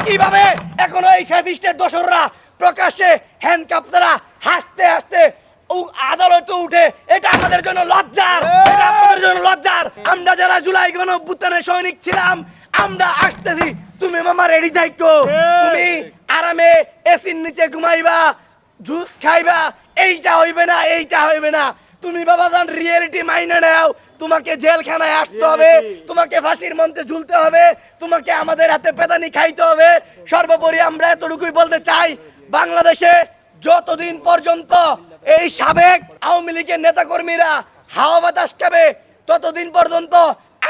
কিভাবে এখনো এই ফ্যাসিস্টের দোসররা প্রকাশ্যে হ্যান্ডকাপ দ্বারা হাসতে হাসতে আদালতে উঠে, এটা আমাদের জন্য লজ্জার, এটা আপনাদের জন্য লজ্জার। আমরা যারা জুলাই গণঅভ্যুত্থানের সৈনিক ছিলাম, আমরা আসতেছি, তুমি মামা রেডি থাকো, তুমি আরামে এসির নিচে ঘুমাইবা, জুস খাইবা, এইটা হইবে না, এইটা হইবে না। তুমি বাবা জান রিয়েলিটি মাইনে নাও, তোমাকে জেলখানায় আসতে হবে, তোমাকে ফাঁসির মঞ্চে ঝুলতে হবে, তোমাকে আমাদের হাতে পেদানি খাইতে হবে। সর্বোপরি আমরা এতটুকুই বলতে চাই, বাংলাদেশে যতদিন পর্যন্ত এই সাবেক আওয়ামী লীগের নেতাকর্মীরা হাওয়া বাতাস খাবে, ততদিন পর্যন্ত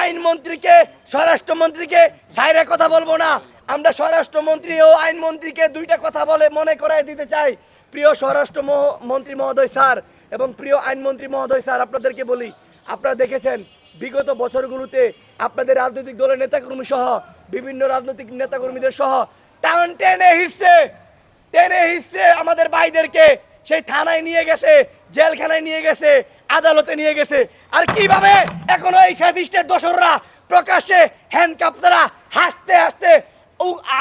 আইনমন্ত্রীকে, স্বরাষ্ট্রমন্ত্রীকে সাইরে কথা বলবো না। আমরা স্বরাষ্ট্রমন্ত্রী ও আইনমন্ত্রীকে দুইটা কথা বলে মনে করাই দিতে চাই। প্রিয় স্বরাষ্ট্র মন্ত্রী মহোদয় স্যার এবং প্রিয় আইনমন্ত্রী মহোদয় স্যার, আপনাদেরকে বলি, আপনারা দেখেছেন বিগত বছরগুলোতে আপনাদের রাজনৈতিক দলের নেতাকর্মী সহ বিভিন্ন রাজনৈতিক নেতাকর্মীদের সহ টেনে হিসছে আমাদের ভাইদেরকে সেই থানায় নিয়ে গেছে, জেলখানায় নিয়ে গেছে, আদালতে নিয়ে গেছে। আর কিভাবে এখনো এই ফ্যাসিস্টের দোসররা প্রকাশ্যে হ্যান্ডকাপ দ্বারা হাসতে হাসতে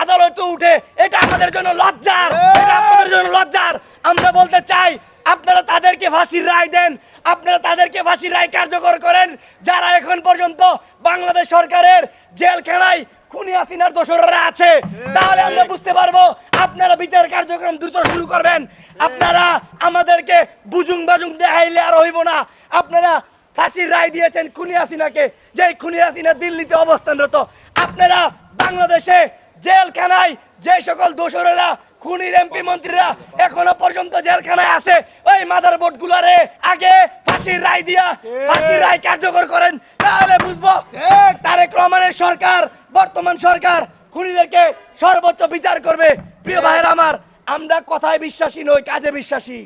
আদালতে উঠে, এটা আমাদের জন্য লজ্জার, এটা আপনাদের জন্য লজ্জার। আমরা বলতে চাই, আপনারা তাদেরকে ফাঁসির রায় দেন, আপনারা তাদেরকে ফাঁসির রায় কার্যকর করেন যারা এখন পর্যন্ত বাংলাদেশ সরকারের জেলখানায় খুনি হাসিনার দোসররা আছে। তাহলে আমরা বুঝতে পারবো আপনারা বিচার কার্যক্রম দ্রুত শুরু করবেন। আপনারা আমাদেরকে বুজুং বাজুং দেখাইলে আর হইব না। আপনারা ফাঁসির রায় দিয়েছেন খুনি হাসিনাকে, যেই খুনি হাসিনা দিল্লিতে অবস্থানরত। আপনারা বাংলাদেশে জেলখানায় যে সকল দোসরেরা, খুনির এমপি মন্ত্রীরা এখনো পর্যন্ত জেলখানায় আছে, ওই মাদার বোর্ড গুলারে আগে ফাঁসির রায় দিয়া ফাঁসির রায় কার্যকর করেন। তাহলে বুঝবো তারেক রহমানের সরকার, বর্তমান সরকার খুনিদেরকে সর্বোচ্চ বিচার করবে। প্রিয় ভাইয়ের আমার, আমরা কথায় বিশ্বাসী নই, কাজে বিশ্বাসী।